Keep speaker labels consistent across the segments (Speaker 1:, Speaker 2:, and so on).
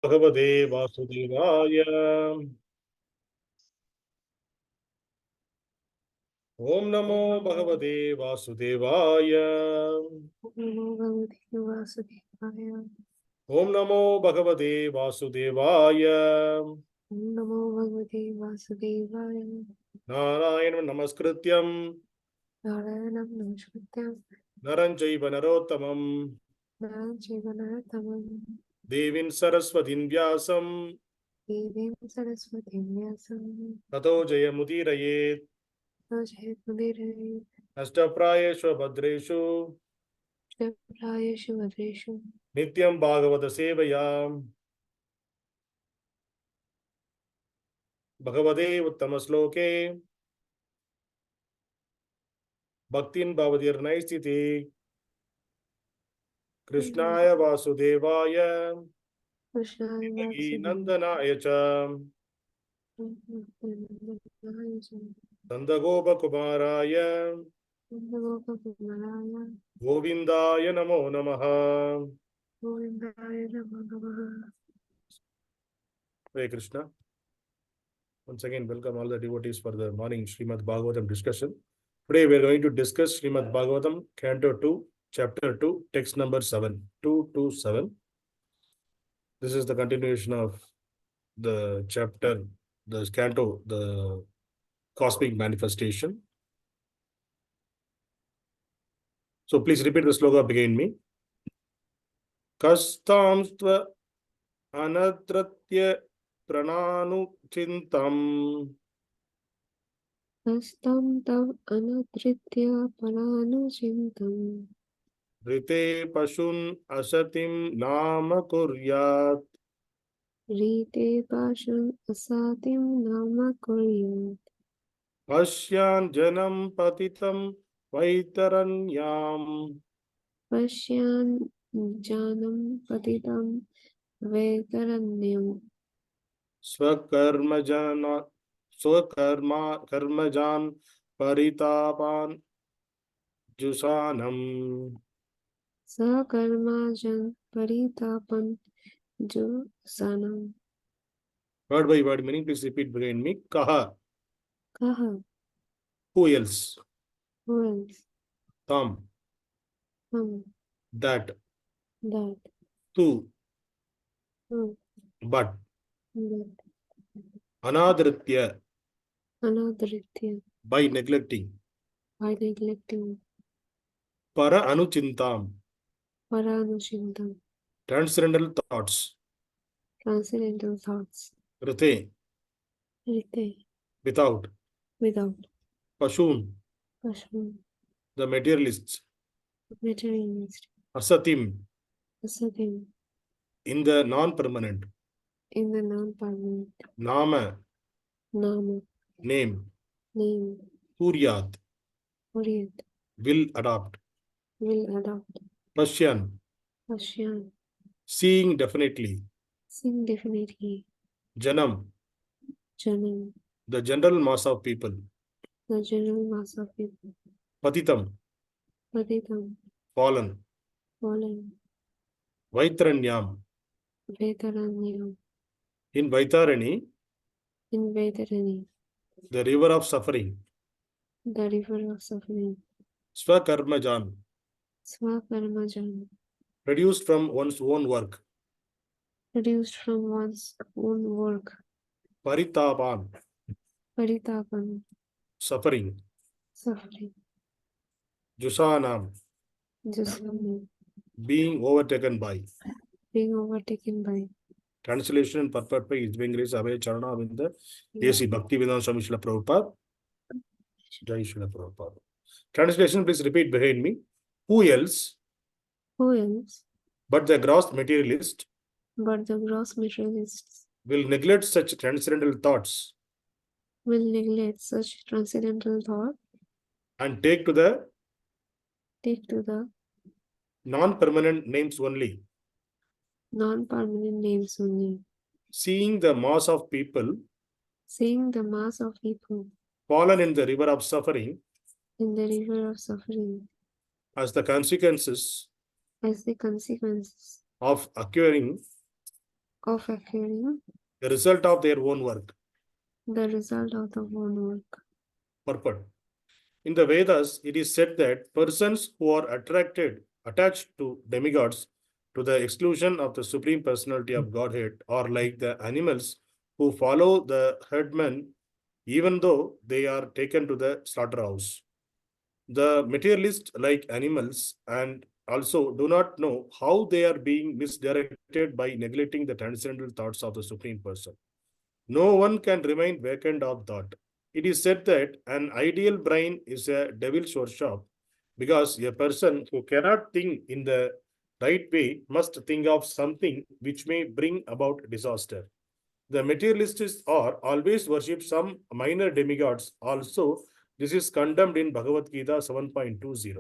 Speaker 1: Bhagavate Vasudevaya. Om Namo Bhagavate Vasudevaya. Om Namo Bhagavate Vasudevaya.
Speaker 2: Namo Bhagavate Vasudevaya.
Speaker 1: Narayanam Namaskrityam
Speaker 2: Narayanam Namaskrityam.
Speaker 1: Naram Chaiva Narottamam
Speaker 2: Naram Chaiva Narottamam.
Speaker 1: Devim Saraswatim Vyasam
Speaker 2: Devim Saraswatim Vyasam.
Speaker 1: Tato Jayamudiraye
Speaker 2: Jayamudiraye.
Speaker 1: Ashtaprayeshu Bhadreshu
Speaker 2: Ashtaprayeshu Bhadreshu
Speaker 1: Nityam Bhagavata Sevayam Bhagavate Uttamasloke Bhaktin Bhavadir Naistiti Krishnaya Vasudevaya
Speaker 2: Krishnaya
Speaker 1: Nandanaya Cha Nandagopa Kumaraya
Speaker 2: Vasudevaya.
Speaker 1: Govindaya Namo Namaha. Hare Krishna. Once again, welcome all the devotees for the morning Srimad Bhagavatam discussion. Today we are going to discuss Srimad Bhagavatam, Canto 2, Chapter 2, text number 7, 227. This is the continuation of the chapter, the canto, the cosmic manifestation. So please repeat the sloka behind me. Kastam sva-anādṛtya para-anucintām.
Speaker 2: Kastam tav anādṛtya para-anucintām.
Speaker 1: Rite paśūn asatīṁ nāma kuryāt.
Speaker 2: Rite paśyañ asatīṁ nāma kuryāt.
Speaker 1: Paśyan janam patitam vaitaraṇyāṁ.
Speaker 2: Paśyan janam patitam vaitaraṇyāṁ.
Speaker 1: sva-karmajān paritāpāñ juṣāṇam.
Speaker 2: sva-karmajān patītam juṣāṇam.
Speaker 1: Word by word meaning, please repeat behind me. Kaha.
Speaker 2: Kaha.
Speaker 1: Who else?
Speaker 2: Who else?
Speaker 1: Tam. That.
Speaker 2: That.
Speaker 1: Tu. But. Anādṛtya.
Speaker 2: Anādṛtya.
Speaker 1: By neglecting.
Speaker 2: By neglecting.
Speaker 1: Para-anucintām.
Speaker 2: Para-anucintām.
Speaker 1: Transcendental thoughts.
Speaker 2: Transcendental thoughts.
Speaker 1: Rite.
Speaker 2: Rite.
Speaker 1: Without.
Speaker 2: Without.
Speaker 1: paśūn.
Speaker 2: Paśūn.
Speaker 1: The materialists.
Speaker 2: Materialist.
Speaker 1: Asatīṁ.
Speaker 2: Asatīṁ.
Speaker 1: In the non-permanent.
Speaker 2: In the non-permanent.
Speaker 1: Nāma.
Speaker 2: Nāma.
Speaker 1: Name.
Speaker 2: Name.
Speaker 1: Kuryāt.
Speaker 2: Kuryāt.
Speaker 1: Will adopt.
Speaker 2: Will adopt.
Speaker 1: Paśyan.
Speaker 2: Paśyan.
Speaker 1: Seeing definitely.
Speaker 2: Seeing definitely.
Speaker 1: Janam.
Speaker 2: Janam.
Speaker 1: The general mass of people.
Speaker 2: The general mass of people.
Speaker 1: Patitam.
Speaker 2: Patitam.
Speaker 1: Fallen.
Speaker 2: Fallen.
Speaker 1: Vaitaraṇyāṁ.
Speaker 2: Vaitaraṇyāṁ.
Speaker 1: In Vaitaraṇī,
Speaker 2: In Vaitaraṇī.
Speaker 1: the river of suffering.
Speaker 2: The river of suffering.
Speaker 1: Sva-karmajān.
Speaker 2: Sva-karmajān.
Speaker 1: Produced from one's own work.
Speaker 2: Produced from one's own work.
Speaker 1: Paritāpān.
Speaker 2: Patitam.
Speaker 1: Suffering.
Speaker 2: Suffering.
Speaker 1: Juṣāṇam.
Speaker 2: Juṣāṇam.
Speaker 1: Being overtaken by.
Speaker 2: Being overtaken by.
Speaker 1: Translation and purport by His Being Grace Abhay Charana Avinda A.C. Bhaktivedanta Swami Srila Prabhupada. Jai Srila Prabhupada. Translation, please repeat behind me. Who else
Speaker 2: Who else
Speaker 1: but the gross materialist
Speaker 2: but the gross materialists
Speaker 1: will neglect such transcendental thoughts
Speaker 2: will neglect such transcendental thought,
Speaker 1: and take to the non-permanent names only,
Speaker 2: non-permanent names only,
Speaker 1: seeing the mass of people
Speaker 2: seeing the mass of people
Speaker 1: fallen in the river of suffering
Speaker 2: in the river of suffering
Speaker 1: as the consequences
Speaker 2: as the consequences
Speaker 1: of acquiring
Speaker 2: of acquiring
Speaker 1: the result of their own work.
Speaker 2: the result of the own work.
Speaker 1: Purport. In the Vedas, it is said that persons who are attached to demigods to the exclusion of the Supreme Personality of Godhead are like the animals who follow the herdman even though they are taken to the slaughterhouse. The materialists, like animals, and also do not know how they are being misdirected by neglecting the transcendental thoughts of the Supreme Person. No one can remain vacant of thought. It is said that an ideal brain is a devil's workshop because a person who cannot think in the right way must think of something which may bring about disaster. The materialists are always worship some minor demigods. Also, this is condemned in Bhagavad Gita 7.20.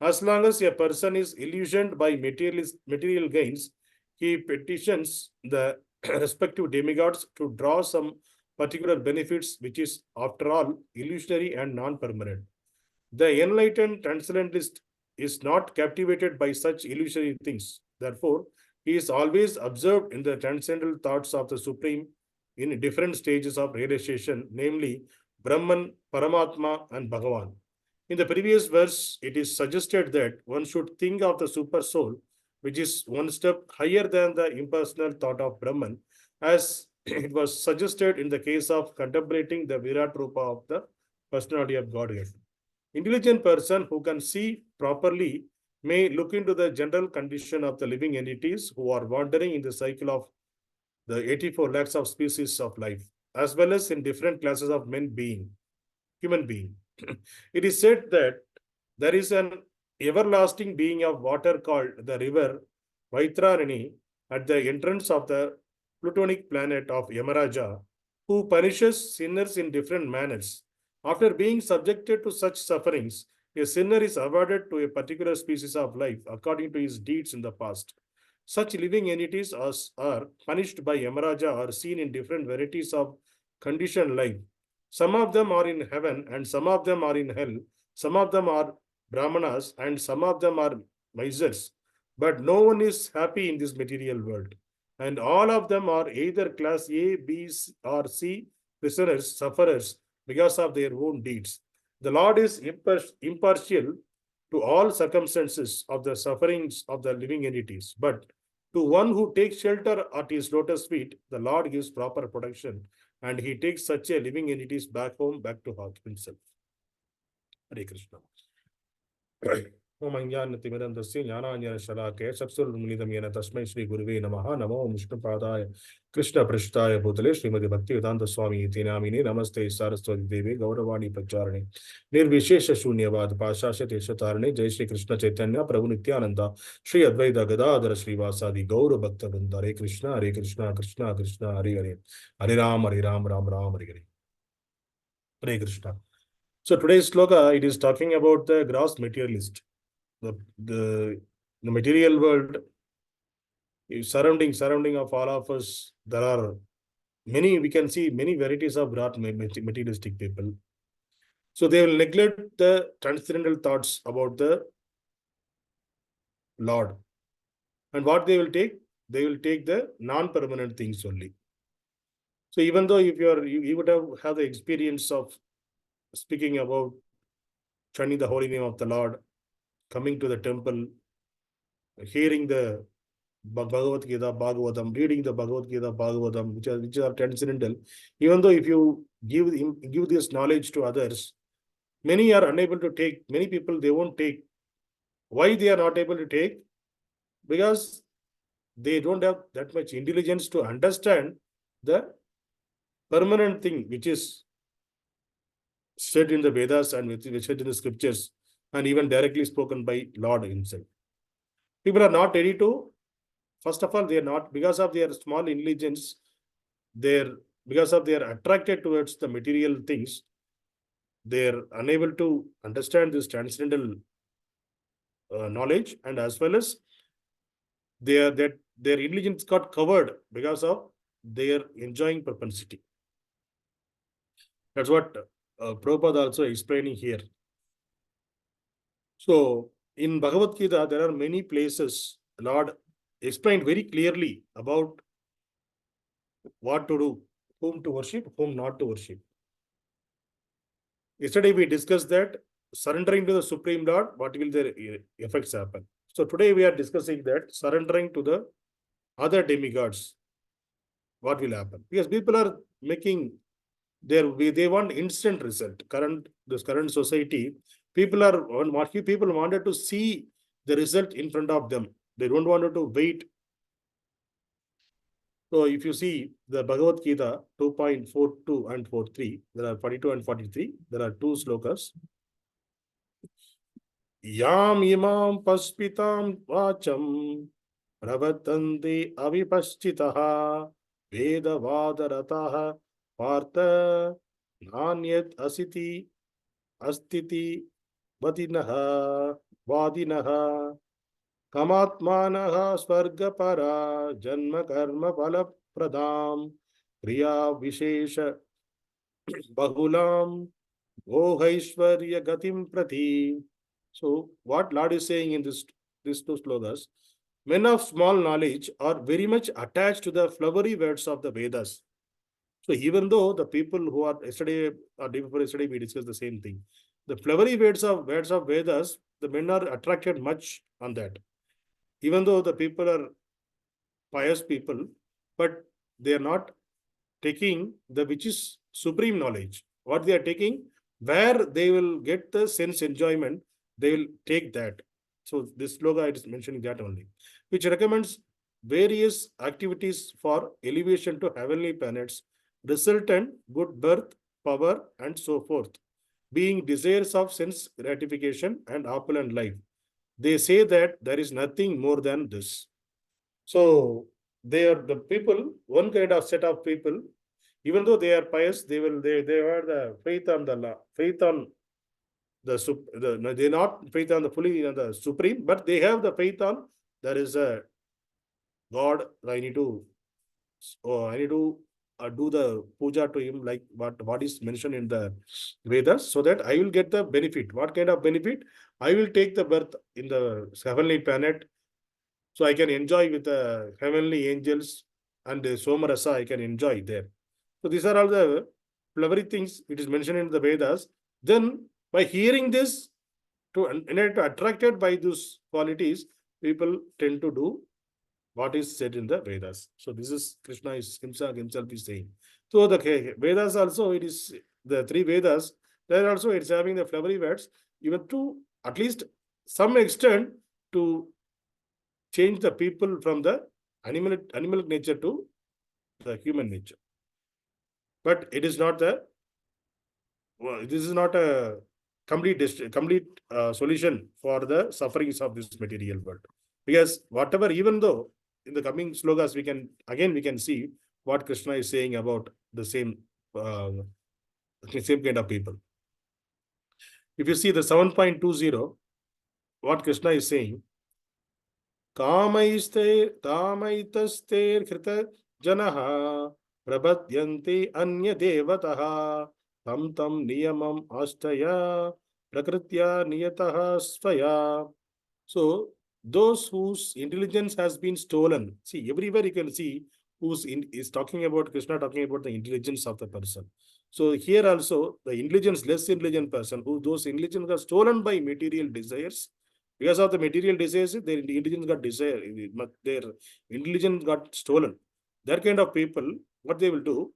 Speaker 1: As long as a person is illusioned by material gains, he petitions the respective demigods to draw some particular benefits, which is, after all, illusionary and non-permanent. The enlightened transcendentalist is not captivated by such illusory things. Therefore, he is always observed in the transcendental thoughts of the Supreme in different stages of realization, namely Brahman, Paramatma, and Bhagavan. In the previous verse, it is suggested that one should think of the super soul, which is one step higher than the impersonal thought of Brahman, as it was suggested in the case of contemplating the Virat Rupa of the personality of Godhead. Intelligent person who can see properly may look into the general condition of the living entities who are wandering in the cycle of the 84 lakhs of species of life, as well as in different classes of human being. It is said that there is an everlasting being of water called the river Vaitaraṇī at the entrance of the plutonic planet of Yamaraja, who punishes sinners in different manners. After being subjected to such sufferings, a sinner is awarded to a particular species of life according to his deeds in the past. Such living entities are punished by Yamaraja are seen in different varieties of conditioned life. Some of them are in heaven and some of them are in hell. Some of them are brahmanas and some of them are misers. But no one is happy in this material world. And all of them are either class A, B, or C prisoners, sufferers because of their own deeds. The Lord is impartial to all circumstances of the sufferings of the living entities. But to one who takes shelter at his lotus feet, the Lord gives proper protection, and he takes such a living entities back home, back to himself. Hare Krishna. Om Ajnana-timirandasya Jnana-anjana-shalakaya Chakshurunmilitam Yena Tasmai Shri Guruve Namaha Namo Vishnu-padaya Krishna Prashtaya Bhutale Srimati Bhaktivedanta Swami Iti Namine Namaste Saraswati Devi Gauravani Pracharane Nirvishesha Shunyavad Pashasya Teshatarane Jai Shri Krishna Chaitanya Prabhu Nityananda Shri Advaita Gadadhara Srivasadi Gaura Bhakta Vrinda Hare Krishna Hare Krishna Krishna Krishna Hare Hare Hare Ram Ram Ram Hare Hare Hare Krishna. So today's sloka, it is talking about the gross materialist. The material world is surrounding of all of us. There are many, we can see many varieties of materialistic people. So they will neglect the transcendental thoughts about the Lord. And what they will take? They will take the non-permanent things only. So even though if you would have the experience of speaking about chanting the holy name of the Lord, coming to the temple, hearing the Bhagavad Gita, Bhagavatam, reading the Bhagavad Gita, Bhagavatam, which are transcendental. Even though if you give this knowledge to others, many are unable to take. Many people, they won't take. Why they are not able to take? Because they don't have that much intelligence to understand the permanent thing which is said in the Vedas and which is said in the scriptures and even directly spoken by Lord himself. People are not ready to, first of all, they are not, because of their small intelligence, because of they are attracted towards the material things, they are unable to understand this transcendental knowledge, and as well as their intelligence got covered because of their enjoying propensity. That's what Prabhupada also explaining here. So in Bhagavad Gita, there are many places Lord explained very clearly about what to do, whom to worship, whom not to worship. Yesterday we discussed that surrendering to the Supreme Lord, what will their effects happen. So today we are discussing that surrendering to the other demigods, what will happen. Because people are making they want instant result. This current society, people wanted to see the result in front of them. They don't want to wait. So if you see the Bhagavad Gita 2.42 and 43, there are 42 and 43, there are two slokas. Yam imam paśpitam vacham pravatante avipaschitaha veda vadarataha partha nānyat asiti astiti vadinaha vadinaha kamatmanaha svarga para janma karma phala pradam kriya vishesha bahulam bhogaishvarya gatim prati. So what Lord is saying in these two slokas, men of small knowledge are very much attached to the flowery words of the Vedas. So even though the people who are yesterday or day before yesterday we discussed the same thing, the flowery words of Vedas, the men are attracted much on that. Even though the people are pious people, but they are not taking the which is supreme knowledge. What they are taking, where they will get the sense enjoyment, they will take that. So this sloga it is mentioning that only, which recommends various activities for elevation to heavenly planets, resultant good birth, power, and so forth, being desires of sense gratification and opulent life. They say that there is nothing more than this. So they are the people, one kind of set of people, even though they are pious, they have the faith on the law, faith on they not faith on the fully on the supreme, but they have the faith on there is a God. I need to do the puja to him, like what is mentioned in the Vedas, so that I will get the benefit. What kind of benefit? I will take the birth in the heavenly planet, so I can enjoy with the heavenly angels and the Somarasa I can enjoy there. So these are all the flowery things it is mentioned in the Vedas. Then by hearing this, to attracted by those qualities, people tend to do what is said in the Vedas. So this is Krishna is himself is saying. So the Vedas also, it is the three Vedas, there also it's having the flowery words, even to at least some extent to change the people from the animal nature to the human nature. But it is not this is not a complete solution for the sufferings of this material world. Because whatever, even though in the coming slokas we can see what Krishna is saying about the same kind of people. If you see the 7.20, what Krishna is saying, Kamaitaster krita janaha prabhadyante anya devataha tam niyamam astaya prakritya niyataha svaya. So those whose intelligence has been stolen, see everywhere you can see is talking about Krishna, talking about the intelligence of the person. So here also the less intelligent person, who those intelligence are stolen by material desires. Because of the material desires, their intelligence got stolen. That kind of people, what they will do,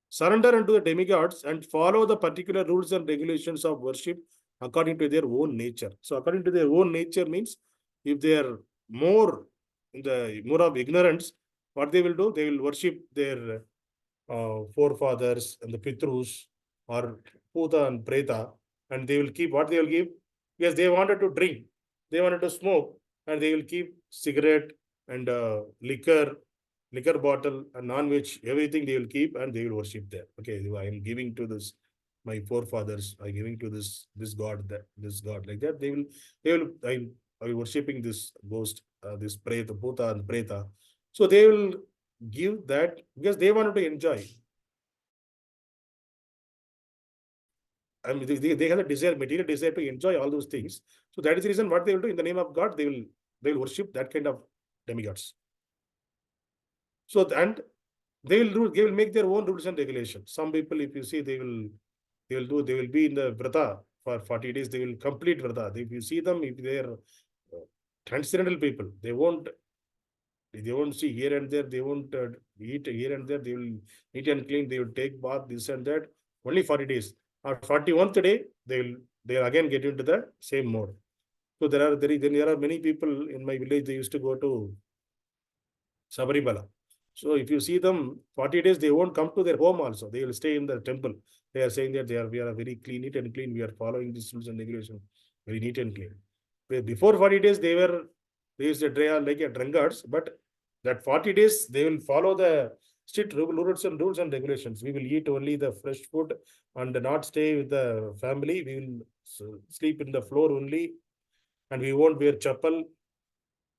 Speaker 1: surrender unto the demigods and follow the particular rules and regulations of worship according to their own nature. So according to their own nature means, if they are more of ignorance, what they will do, they will worship their forefathers and the Pitrus or Puta and Preta, and they will keep what they will give. Yes, they wanted to drink, they wanted to smoke, and they will keep cigarette and liquor bottle and non-veg, everything they will keep and they will worship there. Okay, I am giving to this my forefathers, I am giving to this god, this god, like that. I will worshipping this ghost, this Preta, Puta and Preta. So they will give that because they wanted to enjoy. I mean, they have a desire, material desire to enjoy all those things. So that is the reason what they will do in the name of God, they will worship that kind of demigods. So and they will make their own rules and regulations. Some people, if you see, they will be in the vrata for 40 days. They will complete vrata. If you see them, if they are transcendental people, they won't see here and there. They won't eat here and there. They will eat and clean. They will take bath, this and that. Only 40 days. Or 41st day, they'll again get into the same mode. So there are many people in my village. They used to go to Sabarimala. So if you see them 40 days, they won't come to their home also. They will stay in the temple. They are saying that we are very clean, neat and clean. We are following these rules and regulations, very neat and clean. Before 40 days, they used to drive like a drunkards, but that 40 days, they will follow the strict rules and regulations. We will eat only the fresh food and not stay with the family. We will sleep in the floor only, and we won't wear chappal.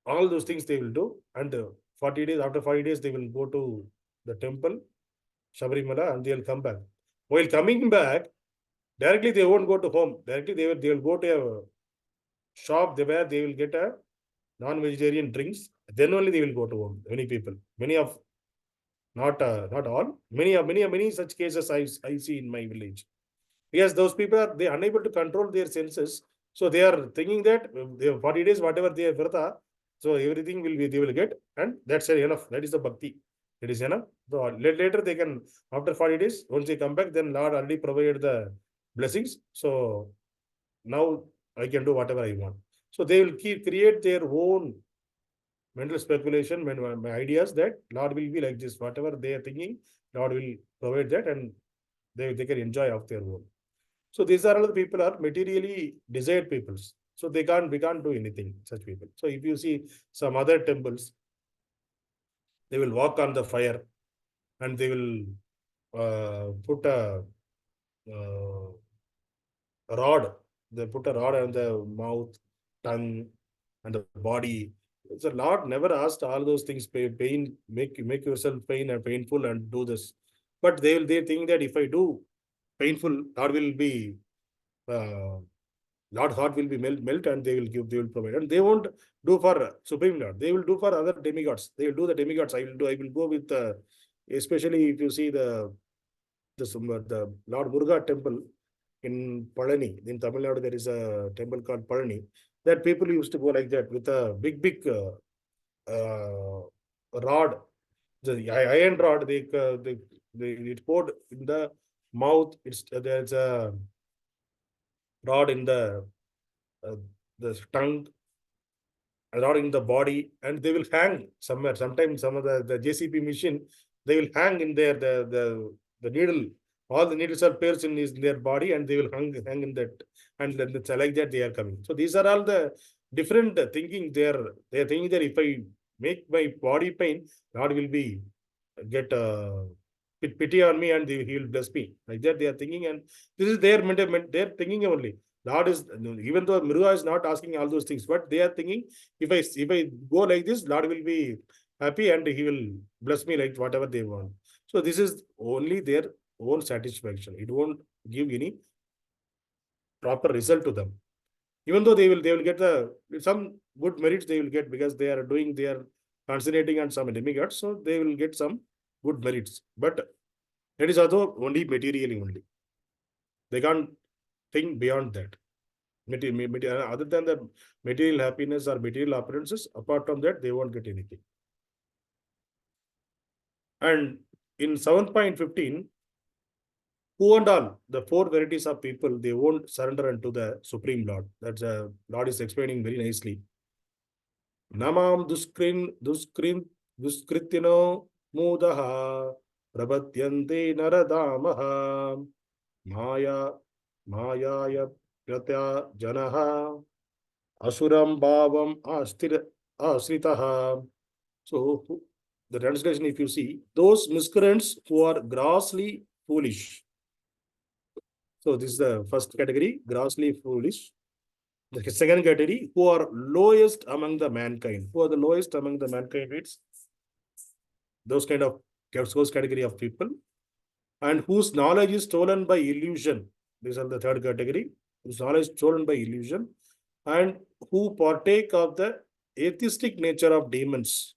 Speaker 1: All those things they will do. And 40 days, after 40 days, they will go to the temple, Sabarimala, and they'll come back. While coming back, directly they won't go to home. Directly they will go to a shop where they will get a non-vegetarian drinks. Then only they will go to home. Many people, not all, many such cases I see in my village. Because those people they are unable to control their senses, so they are thinking that they have 40 days, whatever they have vrata, so everything they will get, and that's enough. That is the bhakti. It is enough. So later they can, after 40 days, once they come back, then Lord already provided the blessings. So now I can do whatever I want. So they will create their own mental speculation, ideas that Lord will be like this. Whatever they are thinking, Lord will provide that, and they can enjoy of their own. So these are all the people are materially desired peoples. So we can't do anything, such people. So if you see some other temples, they will walk on the fire, and they will put a rod. They put a rod on the mouth, tongue, and the body. So Lord never asked all those things. Pain, make yourself pain and painful and do this. But they think that if I do painful, Lord will be Lord heart will be melt, and they will provide. And they won't do for Supreme Lord. They will do for other demigods. They will do the demigods. I will go with especially if you see the Lord Muruga temple in Palani. In Tamil Nadu, there is a temple called Palani. That people used to go like that with a big rod, the iron rod. It poured in the mouth. There's a rod in the tongue, a rod in the body, and they will hang somewhere. Sometimes some of the JCP machine, they will hang in there the needle. All the needles are pierced in their body, and they will hang in that, and then it's like that they are coming. So these are all the different thinking. They are thinking that if I make my body pain, God will be get pity on me, and he will bless me. Like that they are thinking, and this is their their thinking only. Lord is, even though Muruga is not asking all those things, but they are thinking, if I go like this, Lord will be happy and he will bless me like whatever they want. So this is only their own satisfaction. It won't give any proper result to them. Even though they will get some good merits they will get, because they are concentrating on some demigods, so they will get some good merits. But it is also only materially only. They can't think beyond that. Other than the material happiness or material appearances, apart from that, they won't get anything. And in 7.15, who and all, the four varieties of people, they won't surrender unto the Supreme Lord. That's Lord is explaining very nicely. Namam duskritino mudaha prabhatyante naradamaha Maya pratya janaha asuram bhavam asritaha. So the translation, if you see, those miscreants who are grossly foolish. So this is the first category, grossly foolish. The second category, who are lowest among the mankind. Who are the lowest among the mankind? It's those category of people, and whose knowledge is stolen by illusion. These are the third category, whose knowledge is stolen by illusion, and who partake of the atheistic nature of demons.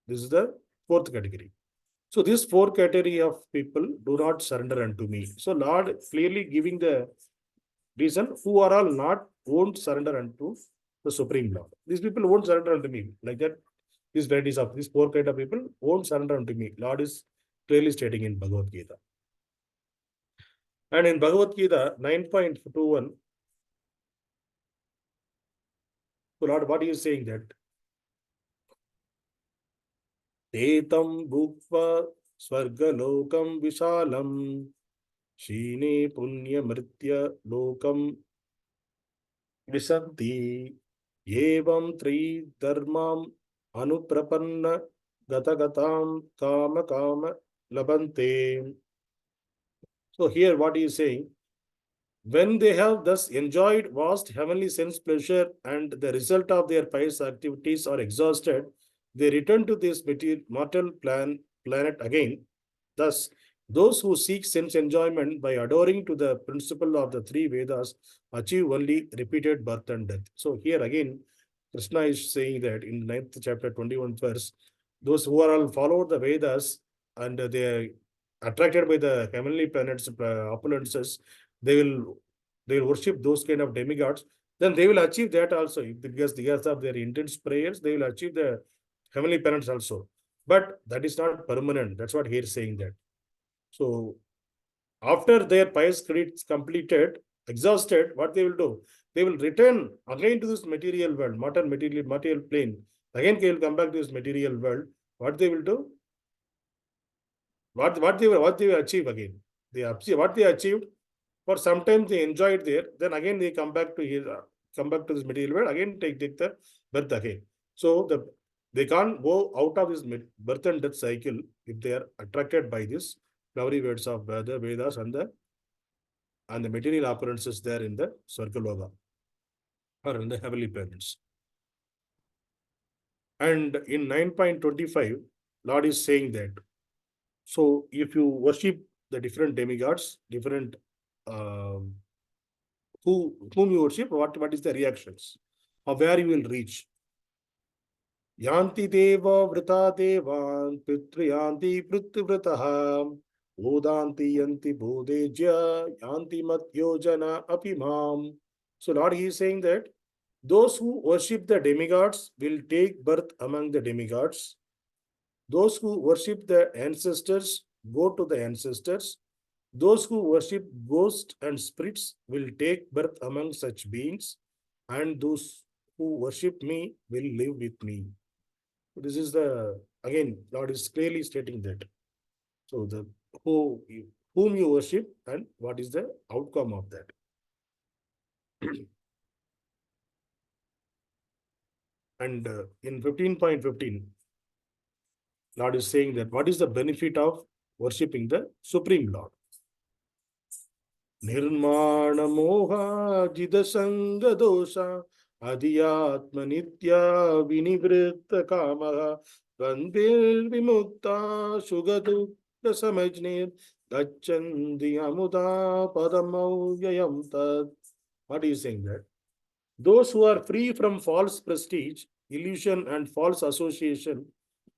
Speaker 1: This is the fourth category. So these four category of people do not surrender unto me. So Lord clearly giving the reason who are all not won't surrender unto the Supreme Lord. These people won't surrender unto me. Like that, these varieties of these four kind of people won't surrender unto me. Lord is clearly stating in Bhagavad Gita. And in Bhagavad Gita 9.21, so Lord, what is saying that? Etam bhukva swargalokam vishalam shine punya mritya lokam visanti evam tri dharmam anuprapanna gatagatam kama kama labante. So here what he is saying, when they have thus enjoyed vast heavenly sense pleasure and the result of their pious activities are exhausted, they return to this mortal planet again. Thus, those who seek sense enjoyment by adoring to the principle of the three Vedas achieve only repeated birth and death. So here again, Krishna is saying that in 9th chapter 21st verse, those who are all followed the Vedas and they are attracted by the heavenly planets opulences, they will worship those kind of demigods. Then they will achieve that also, because of their intense prayers, they will achieve the heavenly planets also. But that is not permanent. That's what he is saying that. So after their pious credits completed, exhausted, what they will do? They will return again to this material world, material plane. Again, they will come back to this material world. What they will do? What they will achieve again? They achieve what they achieved. For some time they enjoyed there. Then again they come back to here, come back to this material world. Again take the birth again. So they can't go out of this birth and death cycle if they are attracted by this flowery words of the Vedas and the material appearances there in the Swargaloka or in the heavenly planets. And in 9.25, Lord is saying that, so if you worship the different demigods, different whom you worship, what is the reactions or where you will reach? Yanti deva vrita devan pitriyanti pritvritaha bodanti yanti bodejya yanti matyojana apimam. So Lord, he is saying that those who worship the demigods will take birth among the demigods. Those who worship the ancestors go to the ancestors. Those who worship ghosts and spirits will take birth among such beings, and those who worship me will live with me. This is again, Lord is clearly stating that. So whom you worship and what is the outcome of that. And in 15.15, Lord is saying that what is the benefit of worshipping the Supreme Lord? Nirmana moha jidasanga dosha adhyatma nitya vinivritta kamaha vandil vimukta sugadu samajnir gacchandi amuda padamavyayam tad. What is saying that? Those who are free from false prestige, illusion and false association,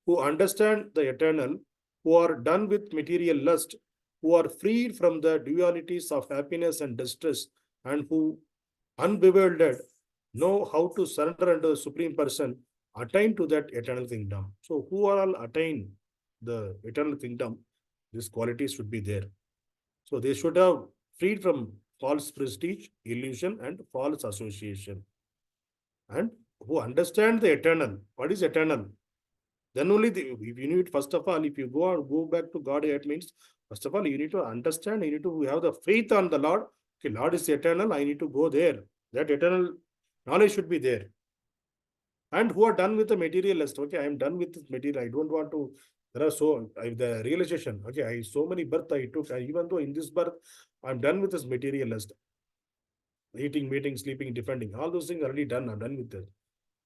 Speaker 1: who understand the eternal, who are done with material lust, who are freed from the dualities of happiness and distress, and who, unbewildered, know how to surrender unto the Supreme Person, attain to that eternal kingdom. So who are all attain the eternal kingdom, these qualities should be there. So they should have freed from false prestige, illusion, and false association. And who understand the eternal. What is eternal? Then only if you need, first of all, if you go back to Gaudiya, it means, first of all, you need to understand, you need to have the faith on the Lord. Okay, Lord is eternal, I need to go there. That eternal knowledge should be there. And who are done with the materialist, okay, I am done with this material, I don't want to, there are the realization, okay, so many birth I took, even though in this birth, I'm done with this materialist. Eating, meeting, sleeping, defending, all those things are already done, I'm done with it.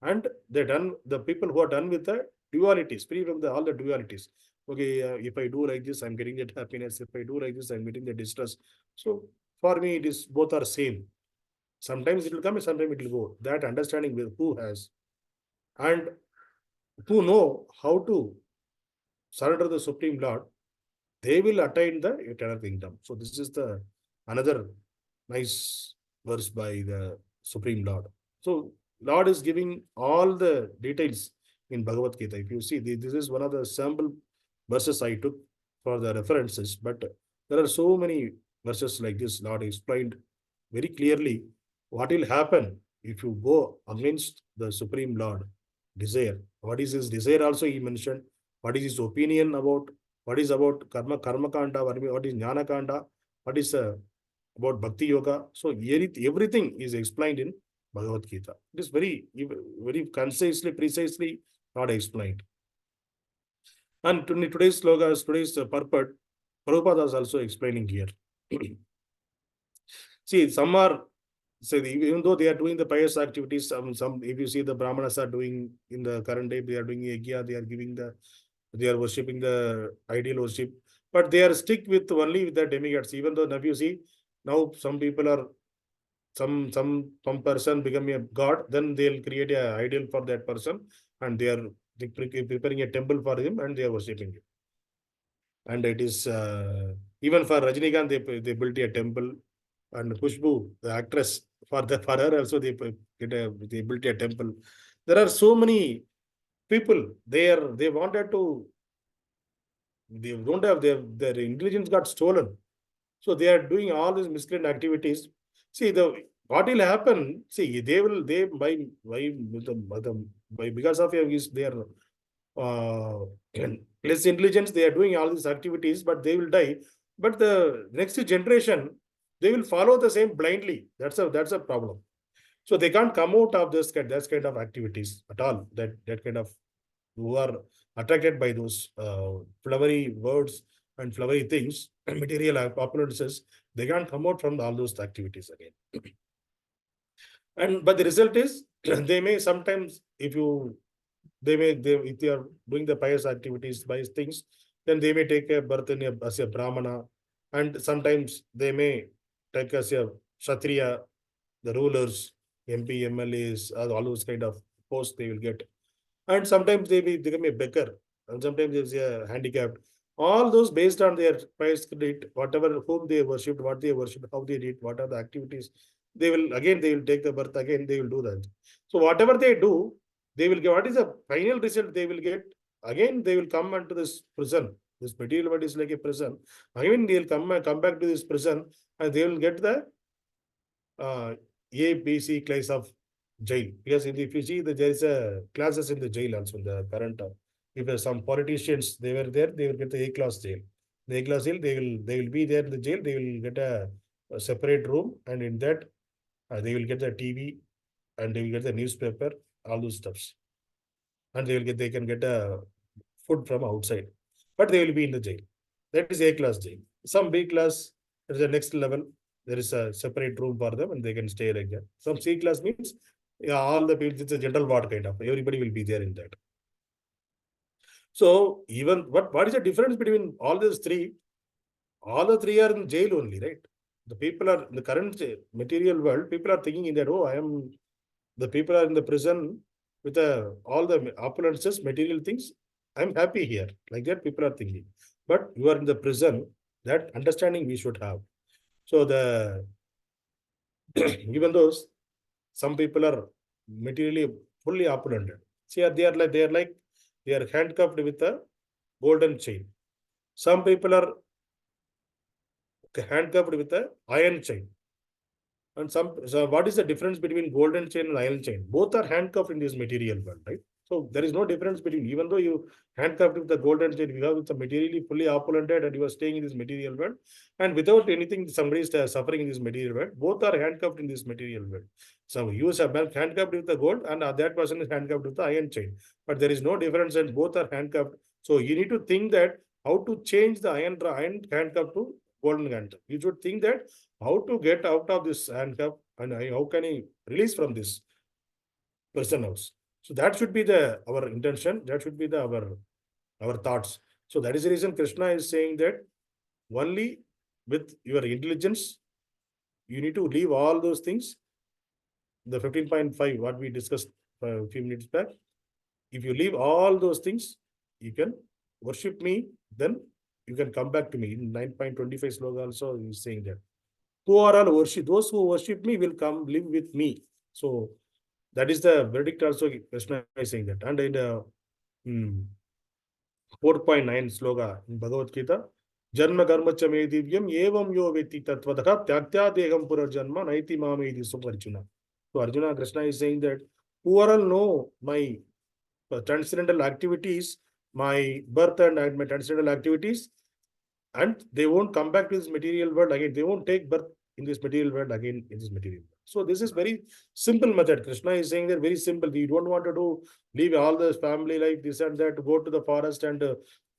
Speaker 1: And they're done, the people who are done with the dualities, free from all the dualities. Okay, if I do like this, I'm getting that happiness. If I do like this, I'm getting the distress. So for me, it is both are same. Sometimes it will come, sometimes it will go. That understanding with who has and who know how to surrender the Supreme Lord, they will attain the eternal kingdom. So this is the another nice verse by the Supreme Lord. So Lord is giving all the details in Bhagavad Gita. If you see, this is one of the sample verses I took for the references, but there are so many verses like this. Lord explained very clearly what will happen if you go against the Supreme Lord desire. What is his desire also he mentioned. What is his opinion about, what is about karma kanda, what is jnana kanda, what is about bhakti yoga. So everything is explained in Bhagavad Gita. It is very concisely, precisely not explained. And today's slogas, today's purport, Prabhupada is also explaining here. See, some are, so even though they are doing the pious activities, some if you see the Brahmanas are doing in the current day, they are doing yajna, they are worshipping the ideal worship, but they are stick with only with the demigods. Even though now you see, now some people are, some person become a god, then they'll create an ideal for that person, and they are preparing a temple for him, and they are worshipping him. And it is even for Rajinikanth, they built a temple, and Khushbu, the actress, for her also they built a temple. There are so many people. They wanted to. They don't have their intelligence got stolen, so they are doing all these miscreant activities. See what will happen. See, because of their less intelligence, they are doing all these activities, but they will die. But the next generation, they will follow the same blindly. That's a problem. So they can't come out of that kind of activities at all. That kind of, who are attracted by those flowery words and flowery things, material opulences, they can't come out from all those activities again. But the result is, they may sometimes, if they are doing the pious activities, pious things, then they may take a birth as a Brahmana, and sometimes they may take as a Kshatriya, the rulers, MP, MLAs, all those kind of posts they will get. And sometimes they will become a beggar, and sometimes there's a handicapped. All those based on their pious deed, whatever, whom they worshipped, what they worshipped, how they did, what are the activities, they will take the birth again, they will do that. So whatever they do, they will get, what is the final result they will get? Again, they will come into this prison. This material world is like a prison. Again, they will come back to this prison, and they will get the A, B, C class of jail. Because if you see, there is a classes in the jail also in the current. If some politicians they were there, they will get the A class jail. The A class jail, they will be there in the jail. They will get a separate room, and in that they will get the TV, and they will get the newspaper, all those stuffs, and they can get a food from outside, but they will be in the jail. That is A class jail. Some B class, there is a next level. There is a separate room for them, and they can stay like that. Some C class means, yeah, all the people, it's a general ward kind of. Everybody will be there in that. So even what is the difference between all these three? All the three are in jail only, right? The people are in the current material world. People are thinking in that, oh, the people are in the prison with all the opulences, material things. I'm happy here. Like that, people are thinking. But you are in the prison. That understanding we should have. So even those, some people are materially fully opulent. See, they are handcuffed with a golden chain. Some people are handcuffed with a iron chain. And so what is the difference between golden chain and iron chain? Both are handcuffed in this material world, right? So there is no difference between, even though you handcuffed with the golden chain, you have with the materially fully opulented, and you are staying in this material world, and without anything, somebody is suffering in this material world. Both are handcuffed in this material world. So you are handcuffed with the gold, and that person is handcuffed with the iron chain. But there is no difference, and both are handcuffed. So you need to think that how to change the iron handcuff to golden handcuff. You should think that how to get out of this handcuff, and how can I release from this prison house. So that should be our intention. That should be our thoughts. So that is the reason Krishna is saying that only with your intelligence, you need to leave all those things. The 15.5, what we discussed a few minutes back. If you leave all those things, you can worship me, then you can come back to me. In 9.25 sloka also he is saying that. Who are all worship, those who worship me will come live with me. So that is the verdict also Krishna is saying that. And in the 4.9 sloka in Bhagavad Gita, Janma karmacha me divyam evam yo veti tatvadaha tyaktya deham purarjanma naiti mamedi Arjuna. So Arjuna, Krishna is saying that who are all know my transcendental activities, my birth and my transcendental activities, and they won't come back to this material world again. They won't take birth in this material world again in this material world. So this is very simple method. Krishna is saying that very simple. You don't want to do leave all the family life, this and that, to go to the forest and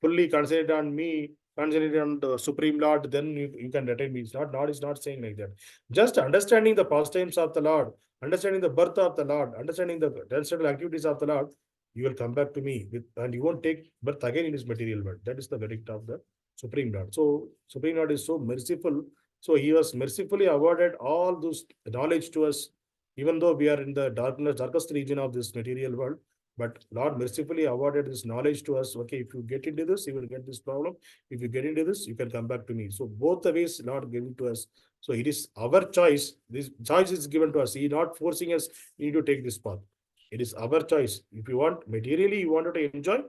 Speaker 1: fully concentrate on me, concentrate on the Supreme Lord, then you can attain me. Lord is not saying like that. Just understanding the pastimes of the Lord, understanding the birth of the Lord, understanding the transcendental activities of the Lord, you will come back to me with, and you won't take birth again in this material world. That is the verdict of the Supreme Lord. So Supreme Lord is so merciful. So he was mercifully awarded all those knowledge to us, even though we are in the darkest region of this material world. But Lord mercifully awarded this knowledge to us. Okay, if you get into this, you will get this problem. If you get into this, you can come back to me. So both the ways Lord gave it to us. So it is our choice. This choice is given to us. He is not forcing us, you need to take this path. It is our choice. If you want materially, you wanted to enjoy,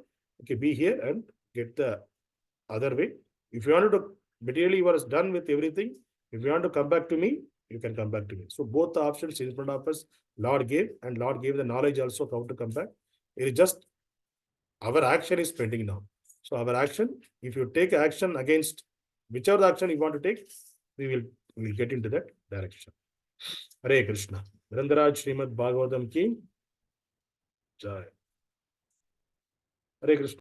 Speaker 1: okay, be here and get the other way. If you wanted to materially, you are done with everything. If you want to come back to me, you can come back to me. So both the options in front of us, Lord gave, and Lord gave the knowledge also how to come back. It is just our action is pending now. So our action, if you take action against whichever action you want to take, we will get into that direction. Hare Krishna. Randaraj Srimad Bhagavatam ki Jai. Hare Krishna.